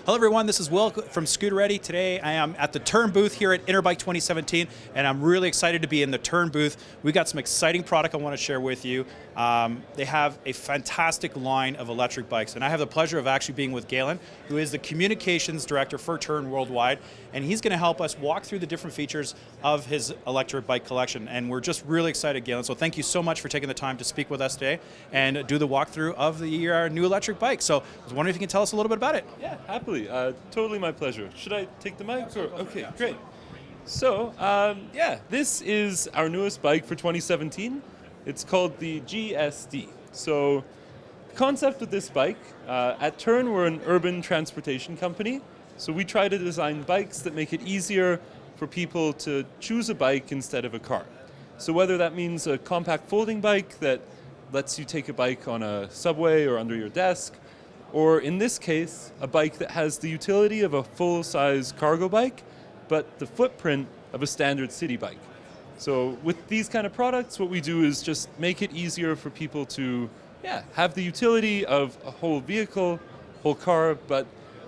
Hello everyone, this is Will from SCOOTERETTI. Today I am at the Tern booth here at Interbike 2017 and I'm really excited to be in the Tern booth. We got some exciting product I want to share with you. They have a fantastic line of electric bikes and I have the pleasure of actually being with Galen, who is the communications director for Tern worldwide, and he's going to help us walk through the different features of his electric bike collection, and we're just really excited, Galen. So thank you so much for taking the time to speak with us today and do the walkthrough of the new electric bike. So I was wondering if you can tell us a little bit about it. Yeah, happily. Totally my pleasure. Should I take the mic? Or? Okay, great. So, this is our newest bike for 2017. It's called the GSD. So, the concept with this bike, at Tern we're an urban transportation company. So we try to design bikes that make it easier for people to choose a bike instead of a car. So whether that means a compact folding bike that lets you take a bike on a subway or under your desk, or in this case, a bike that has the utility of a full-size cargo bike, but the footprint of a standard city bike. So with these kind of products, what we do is just make it easier for people to have the utility of a whole vehicle, whole car, but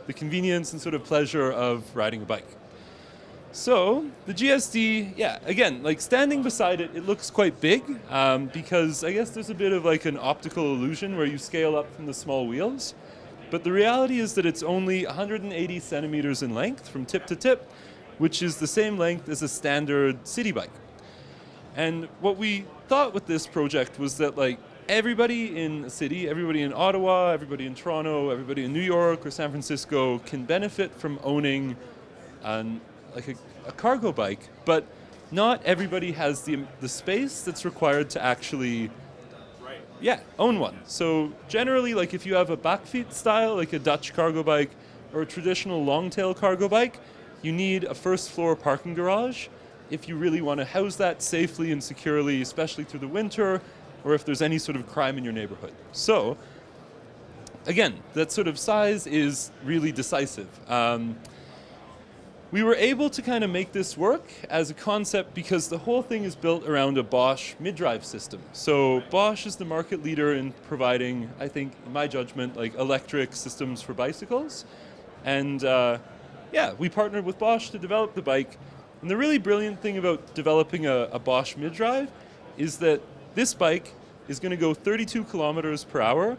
the convenience and sort of pleasure of riding a bike. So the GSD, again, like standing beside it, it looks quite big because I guess there's a bit of like an optical illusion where you scale up from the small wheels. But the reality is that it's only 180 centimeters in length from tip to tip, which is the same length as a standard city bike. And what we thought with this project was that like everybody in a city, everybody in Ottawa, everybody in Toronto, everybody in New York or San Francisco can benefit from owning a cargo bike, but not everybody has the space that's required to actually own one. So generally, like if you have a backfeet style, like a Dutch cargo bike or a traditional long-tail cargo bike, you need a first floor parking garage if you really want to house that safely and securely, especially through the winter, or if there's any sort of crime in your neighborhood. So again, that sort of size is really decisive. We were able to kind of make this work as a concept because the whole thing is built around a Bosch mid-drive system. So Bosch is the market leader in providing, I think, in my judgment, like electric systems for bicycles. And we partnered with Bosch to develop the bike. And the really brilliant thing about developing a Bosch mid-drive is that this bike is going to go 32 kilometers per hour,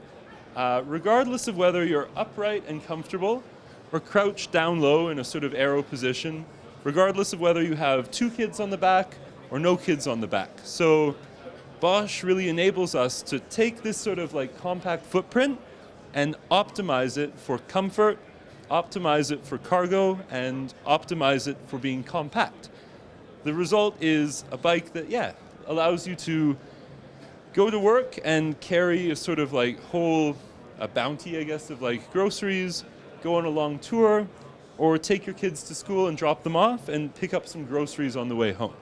regardless of whether you're upright and comfortable or crouched down low in a sort of aero position, regardless of whether you have 2 kids on the back or no kids on the back. So Bosch really enables us to take this sort of like compact footprint and optimize it for comfort, optimize it for cargo, and optimize it for being compact. The result is a bike that, allows you to go to work and carry a sort of like a bounty, I guess, of like groceries, go on a long tour, or take your kids to school and drop them off and pick up some groceries on the way home.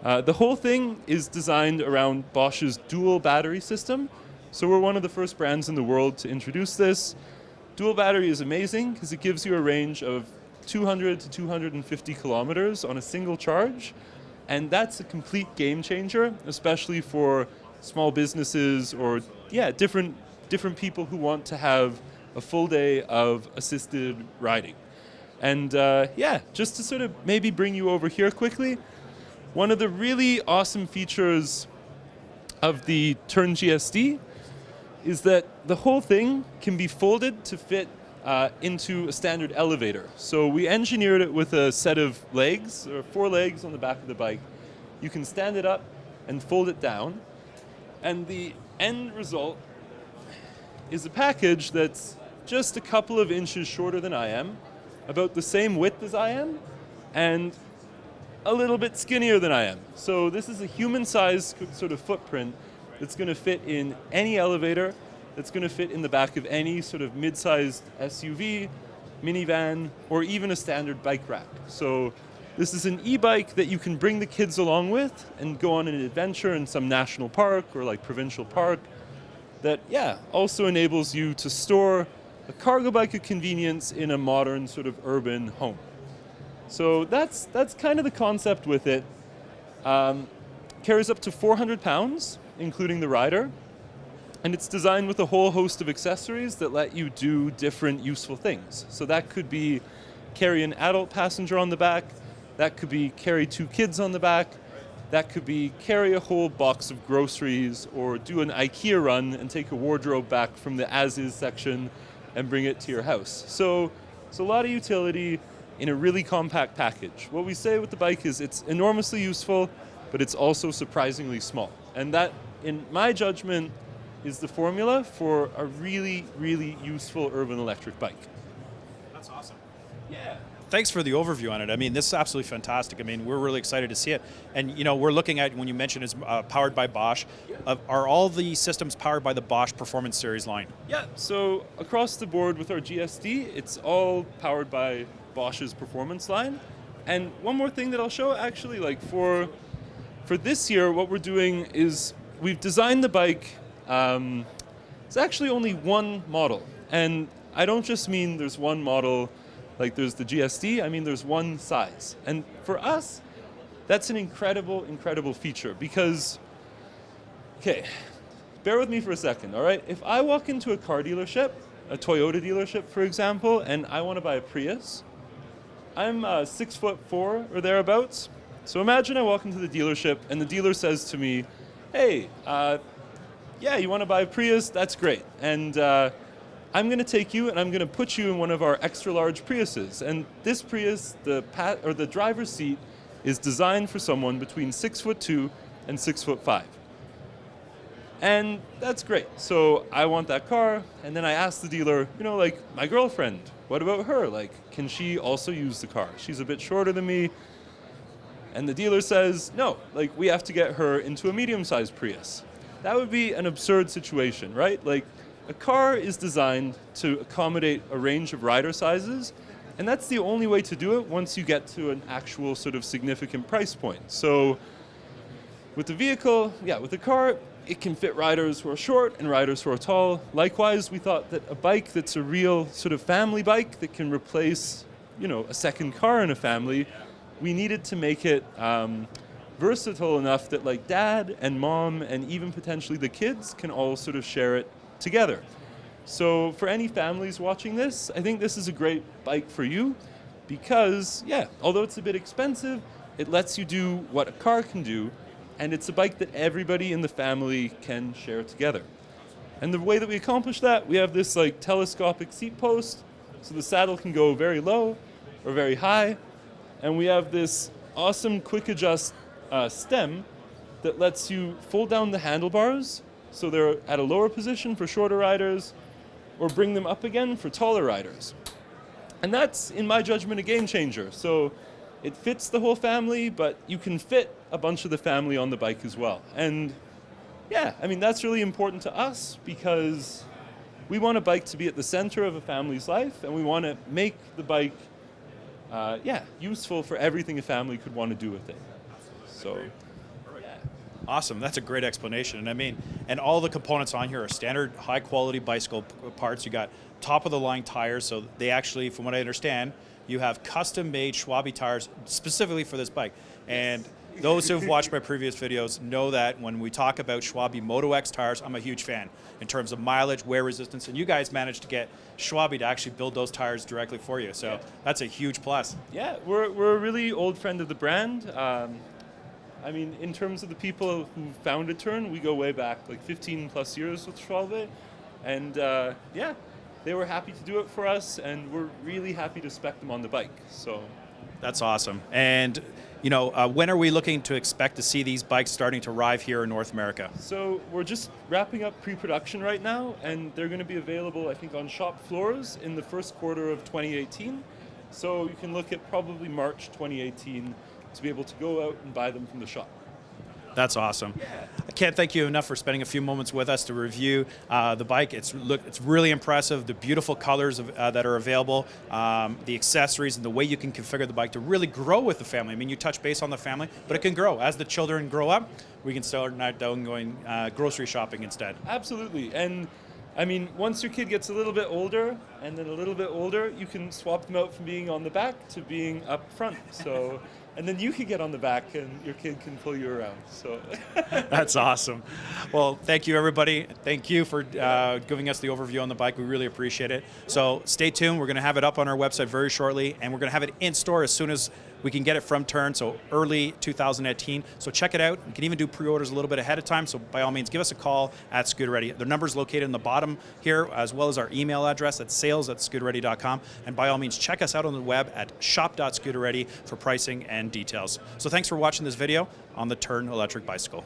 The whole thing is designed around Bosch's dual battery system. So we're one of the first brands in the world to introduce this. Dual battery is amazing because it gives you a range of 200 to 250 kilometers on a single charge. And that's a complete game changer, especially for small businesses or different people who want to have a full day of assisted riding. And just to sort of maybe bring you over here quickly, one of the really awesome features of the Tern GSD is that the whole thing can be folded to fit into a standard elevator. So we engineered it with a set of legs, or 4 legs on the back of the bike. You can stand it up and fold it down, and the end result is a package that's just a couple of inches shorter than I am, about the same width as I am, and a little bit skinnier than I am. So this is a human-sized sort of footprint that's going to fit in any elevator, that's going to fit in the back of any sort of mid-sized SUV, minivan, or even a standard bike rack. So this is an e-bike that you can bring the kids along with and go on an adventure in some national park or like provincial park that, also enables you to store a cargo bike of convenience in a modern sort of urban home. So that's kind of the concept with it. Carries up to 400 pounds, including the rider. And it's designed with a whole host of accessories that let you do different useful things. So that could be carry an adult passenger on the back, that could be carry 2 kids on the back, that could be carry a whole box of groceries, or do an IKEA run and take a wardrobe back from the as-is section and bring it to your house. So it's a lot of utility in a really compact package. What we say with the bike is it's enormously useful, but it's also surprisingly small. And that, in my judgment, is the formula for a really, really useful urban electric bike. That's awesome. Yeah. Thanks for the overview on it. I mean, this is absolutely fantastic. I mean, we're really excited to see it. And, you know, we're looking at, when you mentioned it's powered by Bosch, are all the systems powered by the Bosch Performance series line? Yeah, so across the board with our GSD, it's all powered by Bosch's Performance line. And one more thing that I'll show, actually, like for this year, what we're doing is we've designed the bike. It's actually only one model. And I don't just mean there's one model, like there's the GSD, I mean there's one size. And for us, that's an incredible, incredible feature because, okay, bear with me for a second, all right? If I walk into a car dealership, a Toyota dealership, for example, and I want to buy a Prius, I'm 6'4" or thereabouts. So imagine I walk into the dealership and the dealer says to me, hey, yeah, you want to buy a Prius? That's great. And I'm going to take you and I'm going to put you in one of our extra large Priuses. And this Prius, the driver's seat, is designed for someone between 6'2" and 6'5". And that's great. So I want that car, and then I ask the dealer, you know, like, my girlfriend, what about her? Like, can she also use the car? She's a bit shorter than me. And the dealer says, no, like, we have to get her into a medium-sized Prius. That would be an absurd situation, right? Like, a car is designed to accommodate a range of rider sizes, and that's the only way to do it once you get to an actual sort of significant price point. So with the vehicle, yeah, with the car, it can fit riders who are short and riders who are tall. Likewise, we thought that a bike that's a real sort of family bike that can replace, you know, a second car in a family, we needed to make it versatile enough that like dad and mom and even potentially the kids can all sort of share it together. So for any families watching this, I think this is a great bike for you because, yeah, although it's a bit expensive, it lets you do what a car can do, and it's a bike that everybody in the family can share together. And the way that we accomplish that, we have this like telescopic seat post, so the saddle can go very low or very high, and we have this awesome quick adjust stem that lets you fold down the handlebars so they're at a lower position for shorter riders, or bring them up again for taller riders. And that's, in my judgment, a game changer. So it fits the whole family, but you can fit a bunch of the family on the bike as well. And yeah, I mean, that's really important to us because we want a bike to be at the center of a family's life, and we want to make the bike useful for everything a family could want to do with it. So, yeah. Awesome, that's a great explanation. And I mean, and all the components on here are standard high quality bicycle parts. You got top of the line tires, so they actually, from what I understand, you have custom made Schwalbe tires specifically for this bike. And those who've watched my previous videos know that when we talk about Schwalbe Moto X tires, I'm a huge fan in terms of mileage, wear resistance, and you guys managed to get Schwalbe to actually build those tires directly for you. So that's a huge plus. Yeah, we're a really old friend of the brand. I mean, in terms of the people who founded Tern, we go way back, like 15 plus years with Schwalbe. And yeah, they were happy to do it for us, and we're really happy to spec them on the bike. So that's awesome. And you know, when are we looking to expect to see these bikes starting to arrive here in North America? So we're just wrapping up pre-production right now, and they're going to be available, I think, on shop floors in the first quarter of 2018. So you can look at probably March 2018 to be able to go out and buy them from the shop. That's awesome. Yeah. I can't thank you enough for spending a few moments with us to review the bike. It's really impressive, the beautiful colors that are available, the accessories, and the way you can configure the bike to really grow with the family. I mean, you touch base on the family, but it can grow. As the children grow up, we can start down going grocery shopping instead. Absolutely. And I mean, once your kid gets a little bit older, and then a little bit older, you can swap them out from being on the back to being up front. So and then you can get on the back and your kid can pull you around. So That's awesome. Well, thank you, everybody. Thank you for giving us the overview on the bike. We really appreciate it. So stay tuned. We're going to have it up on our website very shortly, and we're going to have it in store as soon as we can get it from Tern, so early 2018. So check it out. You can even do pre-orders a little bit ahead of time, so by all means, give us a call at SCOOTERETTI. The number's located in the bottom here, as well as our email address at sales@scooteretti.com. And by all means, check us out on the web at shop.scooteretti for pricing and details. So thanks for watching this video on the Tern electric bicycle.